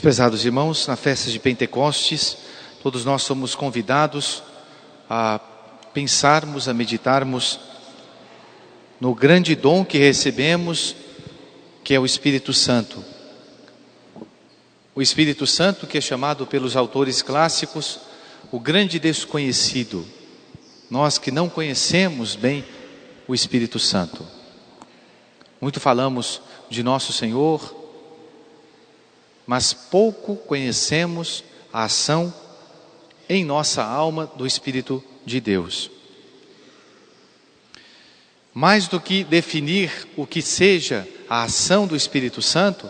Meus prezados irmãos, na festa de Pentecostes, todos nós somos convidados a pensarmos, a meditarmos no grande dom que recebemos, que é o Espírito Santo. O Espírito Santo, que é chamado pelos autores clássicos o grande desconhecido. Nós que não conhecemos bem o Espírito Santo. Muito falamos de nosso Senhor, mas pouco conhecemos a ação em nossa alma do Espírito de Deus. Mais do que definir o que seja a ação do Espírito Santo,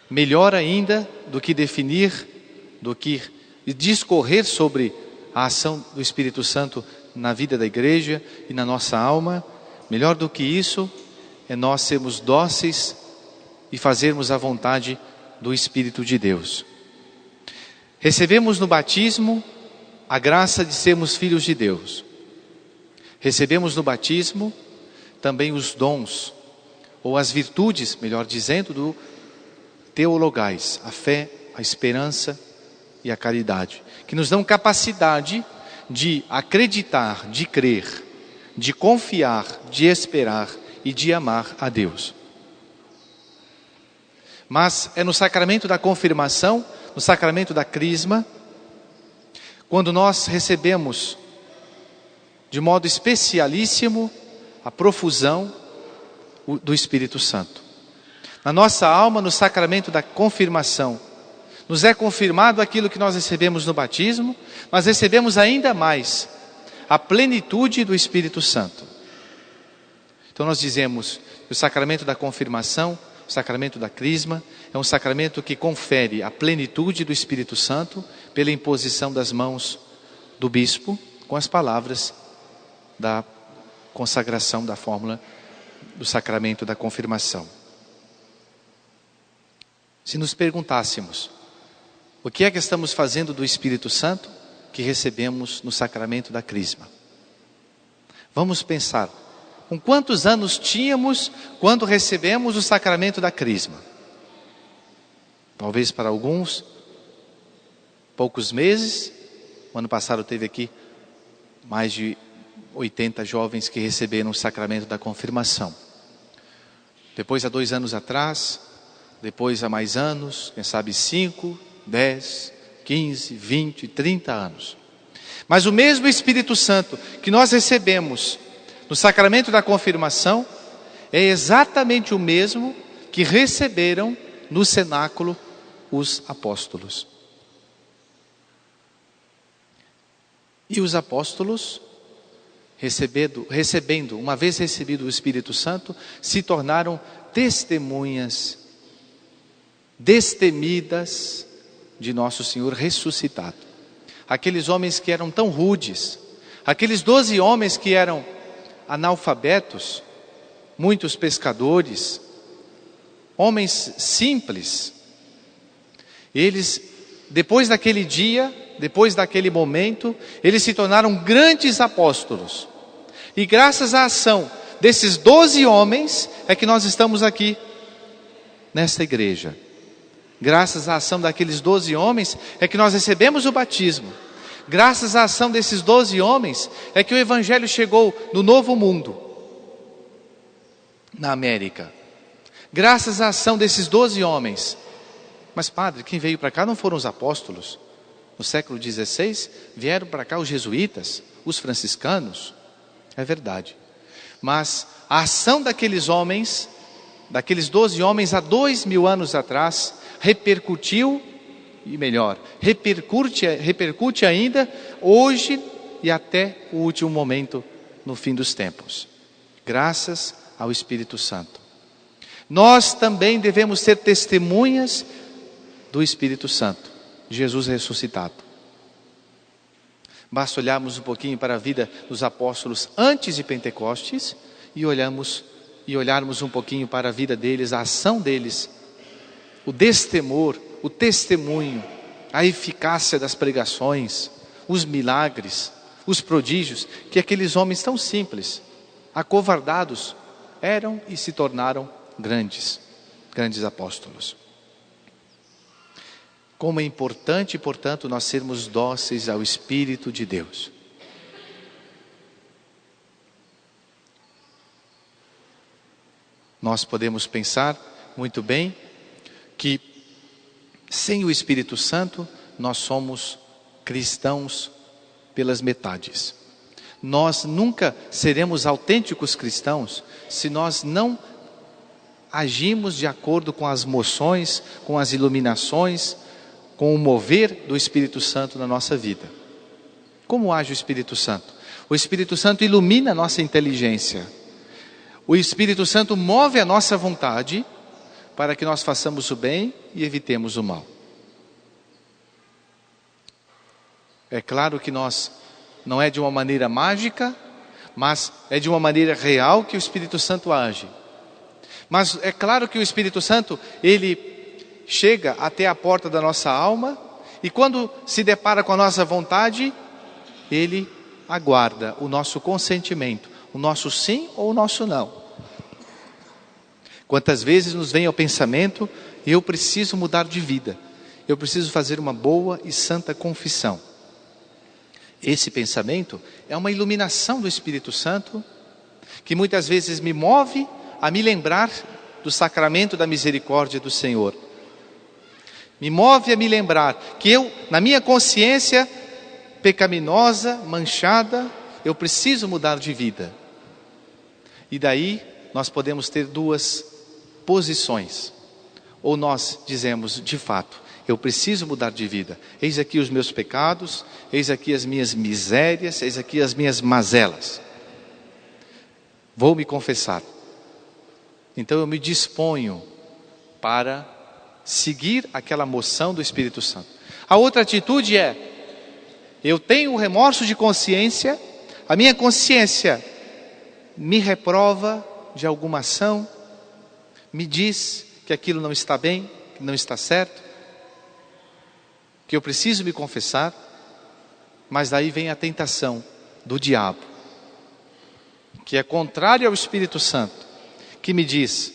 melhor ainda do que definir, do que discorrer sobre a ação do Espírito Santo na vida da igreja e na nossa alma, melhor do que isso é nós sermos dóceis e fazermos a vontade do Espírito de Deus. Recebemos no batismo a graça de sermos filhos de Deus. Recebemos no batismo também os dons, ou as virtudes, melhor dizendo, do teologais, a fé, a esperança e a caridade, que nos dão capacidade de acreditar, de crer, de confiar, de esperar e de amar a Deus. Mas é no sacramento da confirmação, no sacramento da crisma, quando nós recebemos de modo especialíssimo a profusão do Espírito Santo. Na nossa alma, no sacramento da confirmação, nos é confirmado aquilo que nós recebemos no batismo, mas recebemos ainda mais a plenitude do Espírito Santo. Então nós dizemos que o sacramento da confirmação, o sacramento da crisma, é um sacramento que confere a plenitude do Espírito Santo pela imposição das mãos do bispo com as palavras da consagração da fórmula do sacramento da confirmação. Se nos perguntássemos, o que é que estamos fazendo do Espírito Santo que recebemos no sacramento da crisma? Vamos pensar, com quantos anos tínhamos quando recebemos o sacramento da crisma? Talvez para alguns, poucos meses. O ano passado teve aqui mais de 80 jovens que receberam o sacramento da confirmação. Depois, há 2 anos atrás, depois há mais anos, quem sabe 5, 10, 15, 20, 30 anos. Mas o mesmo Espírito Santo que nós recebemos no sacramento da confirmação é exatamente o mesmo que receberam no cenáculo os apóstolos. E os apóstolos, recebendo, uma vez recebido o Espírito Santo, se tornaram testemunhas destemidas de nosso Senhor ressuscitado. Aqueles homens que eram tão rudes, aqueles 12 homens que eram analfabetos, muitos pescadores, homens simples, eles, depois daquele dia, depois daquele momento, eles se tornaram grandes apóstolos. E graças à ação desses 12 homens, é que nós estamos aqui, nesta igreja. Graças à ação daqueles 12 homens, é que nós recebemos o batismo. Graças à ação desses 12 homens, é que o Evangelho chegou no Novo Mundo, na América. Graças à ação desses 12 homens. Mas padre, quem veio para cá não foram os apóstolos. No século XVI, vieram para cá os jesuítas, os franciscanos. É verdade. Mas a ação daqueles homens, daqueles 12 homens há 2000 anos atrás, repercutiu, e melhor, repercute ainda hoje e até o último momento no fim dos tempos. Graças ao Espírito Santo. Nós também devemos ser testemunhas do Espírito Santo, Jesus ressuscitado. Basta olharmos um pouquinho para a vida dos apóstolos antes de Pentecostes e olharmos um pouquinho para a vida deles, a ação deles, o destemor, o testemunho, a eficácia das pregações, os milagres, os prodígios que aqueles homens tão simples, acovardados, eram e se tornaram grandes. grandes apóstolos. Como é importante, portanto, nós sermos dóceis ao Espírito de Deus. Nós podemos pensar muito bem que sem o Espírito Santo nós somos cristãos pelas metades. Nós nunca seremos autênticos cristãos se nós não agimos de acordo com as moções, com as iluminações, com o mover do Espírito Santo na nossa vida. Como age o Espírito Santo? O Espírito Santo ilumina a nossa inteligência. O Espírito Santo move a nossa vontade para que nós façamos o bem e evitemos o mal. É claro que não é de uma maneira mágica, mas é de uma maneira real que o Espírito Santo age. Mas é claro que o Espírito Santo, ele chega até a porta da nossa alma e quando se depara com a nossa vontade, ele aguarda o nosso consentimento, o nosso sim ou o nosso não. Quantas vezes nos vem ao pensamento, eu preciso mudar de vida, eu preciso fazer uma boa e santa confissão. Esse pensamento é uma iluminação do Espírito Santo, que muitas vezes me move a me lembrar do sacramento da misericórdia do Senhor. Me move a me lembrar que eu, na minha consciência pecaminosa, manchada, eu preciso mudar de vida. E daí nós podemos ter duas posições. Ou nós dizemos, de fato, eu preciso mudar de vida. Eis aqui os meus pecados, eis aqui as minhas misérias, eis aqui as minhas mazelas. Vou me confessar. Então eu me disponho para seguir aquela moção do Espírito Santo. A outra atitude é, eu tenho remorso de consciência, a minha consciência me reprova de alguma ação, me diz que aquilo não está bem, que não está certo, que eu preciso me confessar, mas daí vem a tentação do diabo, que é contrário ao Espírito Santo, que me diz,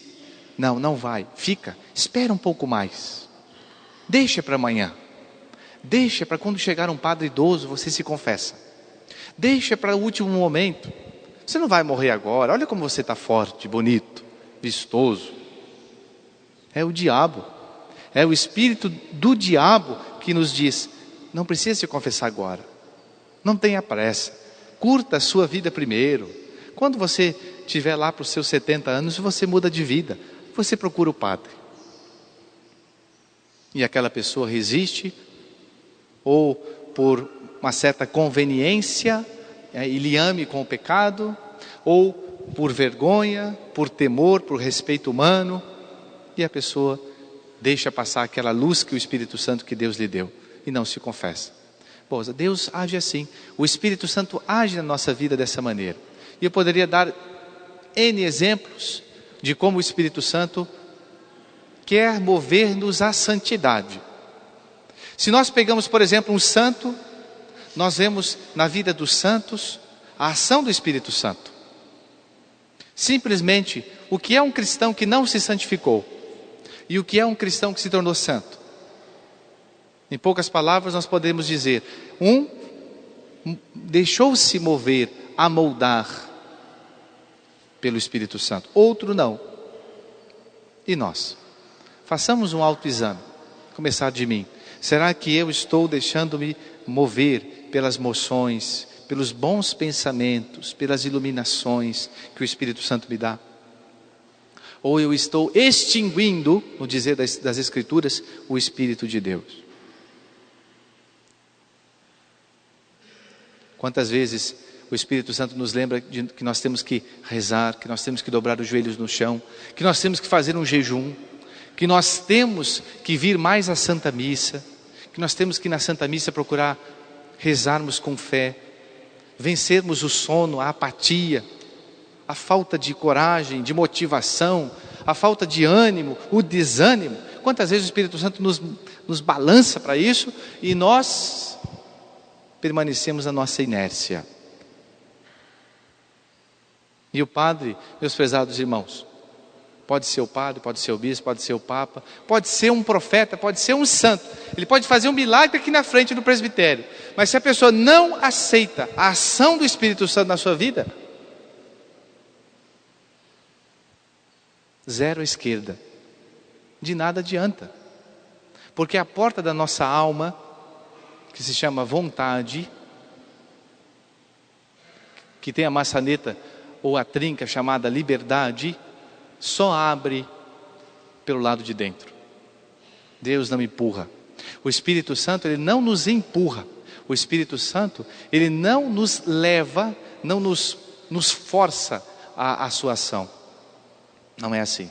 não vai, fica, espera um pouco mais, deixa para amanhã, deixa para quando chegar um padre idoso você se confessa, deixa para o último momento, você não vai morrer agora, olha como você está forte, bonito, vistoso. É o diabo, é o espírito do diabo que nos diz, não precisa se confessar agora, não tenha pressa, curta a sua vida primeiro, quando você estiver lá para os seus 70 anos, você muda de vida, você procura o padre. E aquela pessoa resiste, ou por uma certa conveniência, ele ame com o pecado, ou por vergonha, por temor, por respeito humano, e a pessoa deixa passar aquela luz que o Espírito Santo que Deus lhe deu, e não se confessa. Bom, Deus age assim, o Espírito Santo age na nossa vida dessa maneira. E eu poderia dar N exemplos de como o Espírito Santo quer mover-nos à santidade. Se nós pegamos, por exemplo, um santo, nós vemos na vida dos santos a ação do Espírito Santo. Simplesmente, o que é um cristão que não se santificou? E o que é um cristão que se tornou santo? Em poucas palavras, nós podemos dizer, um deixou-se mover, amoldar pelo Espírito Santo, outro não. E nós? Façamos um autoexame, começar de mim. Será que eu estou deixando-me mover pelas moções, pelos bons pensamentos, pelas iluminações que o Espírito Santo me dá? Ou eu estou extinguindo, no dizer das Escrituras, o Espírito de Deus? Quantas vezes o Espírito Santo nos lembra que nós temos que rezar, que nós temos que dobrar os joelhos no chão, que nós temos que fazer um jejum, que nós temos que vir mais à Santa Missa, que nós temos que na Santa Missa procurar rezarmos com fé, vencermos o sono, a apatia, a falta de coragem, de motivação, a falta de ânimo, o desânimo. Quantas vezes o Espírito Santo nos balança para isso e nós permanecemos na nossa inércia. E o padre, meus prezados irmãos, Pode ser o padre, pode ser o bispo, pode ser o papa, pode ser um profeta, pode ser um santo. Ele pode fazer um milagre aqui na frente do presbitério. Mas se a pessoa não aceita a ação do Espírito Santo na sua vida, zero à esquerda. De nada adianta. Porque a porta da nossa alma, que se chama vontade, que tem a maçaneta ou a trinca chamada liberdade, só abre pelo lado de dentro. Deus não empurra. O Espírito Santo, ele não nos empurra. O Espírito Santo, ele não nos leva, não nos força a sua ação. Não é assim.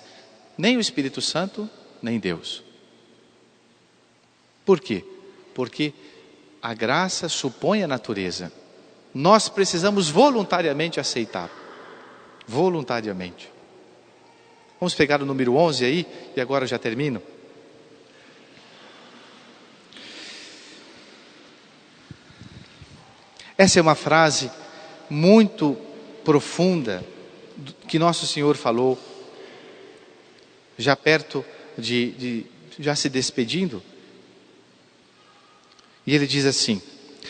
Nem o Espírito Santo, nem Deus. Por quê? Porque a graça supõe a natureza. Nós precisamos voluntariamente aceitar. Voluntariamente. Vamos pegar o número 11 aí, e agora eu já termino. Essa é uma frase muito profunda, que Nosso Senhor falou, já perto já se despedindo. E Ele diz assim: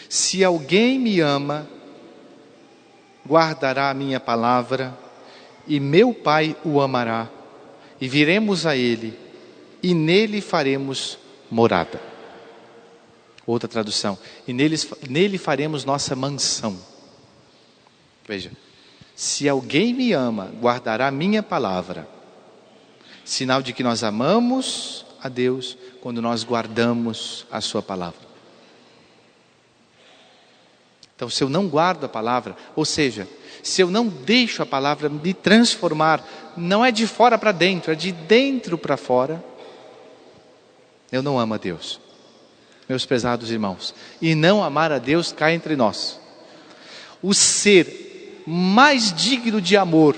se alguém me ama, guardará a minha palavra, e meu Pai o amará, e viremos a Ele, e nele faremos morada. Outra tradução: e nele faremos nossa mansão. Veja, se alguém me ama, guardará a minha palavra. Sinal de que nós amamos a Deus quando nós guardamos a sua palavra. Então, se eu não guardo a palavra, ou seja, se eu não deixo a palavra me transformar, não é de fora para dentro, é de dentro para fora, eu não amo a Deus. Meus prezados irmãos, e não amar a Deus cá entre nós. O ser mais digno de amor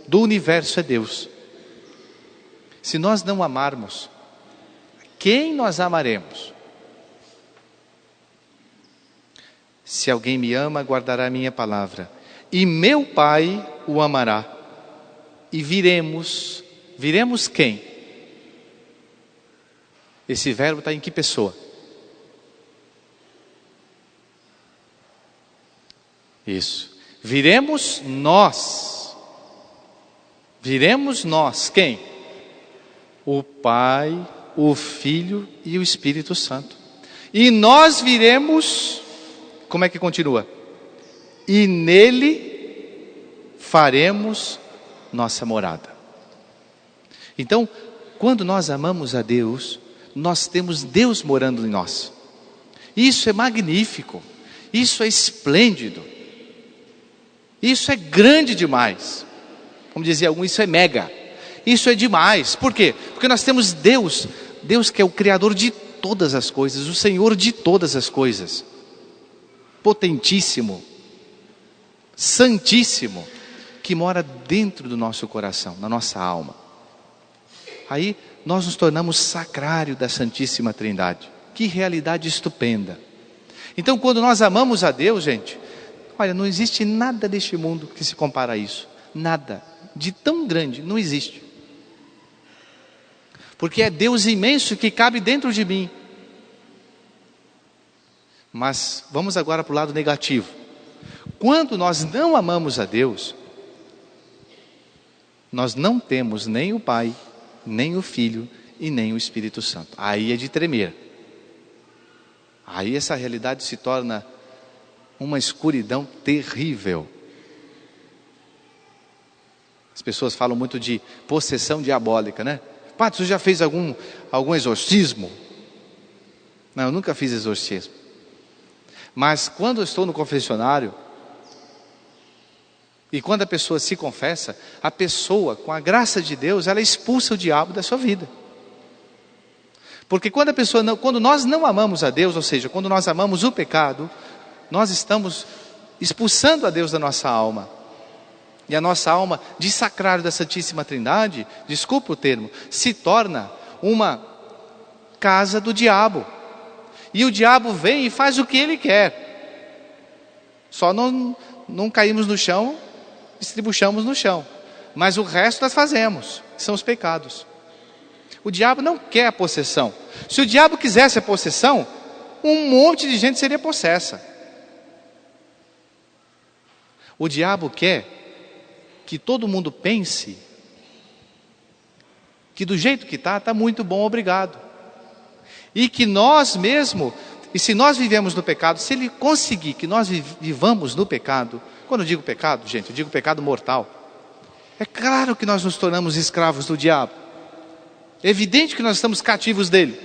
do universo é Deus. Se nós não amarmos, quem nós amaremos? Se alguém me ama, guardará a minha palavra, e meu Pai o amará, e viremos quem? Esse verbo está em que pessoa? Isso, viremos nós. Viremos nós, quem? O Pai, o Filho e o Espírito Santo. E nós viremos, como é que continua? E nele faremos nossa morada. Então, quando nós amamos a Deus, nós temos Deus morando em nós. Isso é magnífico, isso é esplêndido, isso é grande demais. Como dizia algum, isso é mega, isso é demais. Por quê? Porque nós temos Deus que é o Criador de todas as coisas, o Senhor de todas as coisas, potentíssimo, santíssimo, que mora dentro do nosso coração, na nossa alma. Aí nós nos tornamos sacrário da Santíssima Trindade. Que realidade estupenda. Então, quando nós amamos a Deus, gente, olha, não existe nada deste mundo que se compara a isso. Nada de tão grande, não existe. Porque é Deus imenso que cabe dentro de mim. Mas vamos agora para o lado negativo. Quando nós não amamos a Deus, nós não temos nem o Pai, nem o Filho e nem o Espírito Santo. Aí é de tremer. Aí essa realidade se torna uma escuridão terrível. As pessoas falam muito de possessão diabólica, né? Padre, você já fez algum exorcismo? Não, eu nunca fiz exorcismo. Mas quando eu estou no confessionário, e quando a pessoa se confessa, a pessoa, com a graça de Deus, ela expulsa o diabo da sua vida. Porque quando nós não amamos a Deus, ou seja, quando nós amamos o pecado, nós estamos expulsando a Deus da nossa alma. E a nossa alma, de sacrário da Santíssima Trindade, desculpa o termo, se torna uma casa do diabo. E o diabo vem e faz o que ele quer. Só não caímos no chão, estribuchamos no chão. Mas o resto nós fazemos. são os pecados. O diabo não quer a possessão. Se o diabo quisesse a possessão, um monte de gente seria possessa. O diabo quer que todo mundo pense que do jeito que está muito bom, obrigado. E que nós mesmo, e se nós vivemos no pecado, se ele conseguir que nós vivamos no pecado, quando eu digo pecado, gente, eu digo pecado mortal, é claro que nós nos tornamos escravos do diabo. É evidente que nós estamos cativos dele.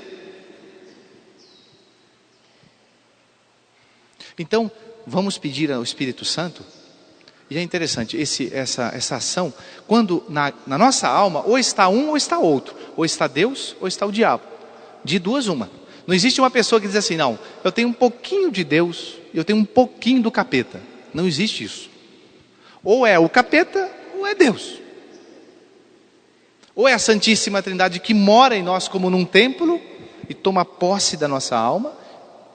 Então, vamos pedir ao Espírito Santo. E é interessante, essa ação, quando na nossa alma, ou está um ou está outro. Ou está Deus ou está o diabo. De duas uma. Não existe uma pessoa que diz assim, não, eu tenho um pouquinho de Deus, eu tenho um pouquinho do capeta. Não existe isso. Ou é o capeta, ou é Deus. Ou é a Santíssima Trindade que mora em nós como num templo, e toma posse da nossa alma,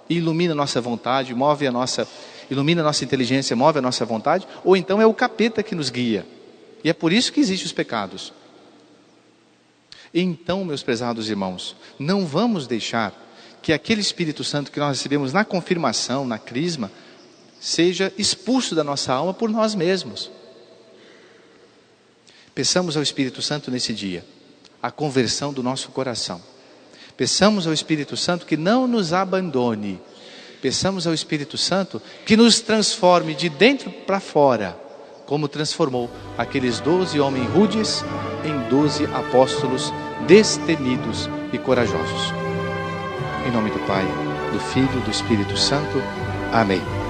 e ilumina a nossa vontade, ilumina a nossa inteligência, move a nossa vontade, ou então é o capeta que nos guia. E é por isso que existem os pecados. Então, meus prezados irmãos, não vamos deixar que aquele Espírito Santo que nós recebemos na confirmação, na crisma, seja expulso da nossa alma por nós mesmos. Peçamos ao Espírito Santo nesse dia a conversão do nosso coração. Peçamos ao Espírito Santo que não nos abandone. Peçamos ao Espírito Santo que nos transforme de dentro para fora, como transformou aqueles 12 homens rudes em 12 apóstolos destemidos e corajosos. Em nome do Pai, do Filho e do Espírito Santo. Amém.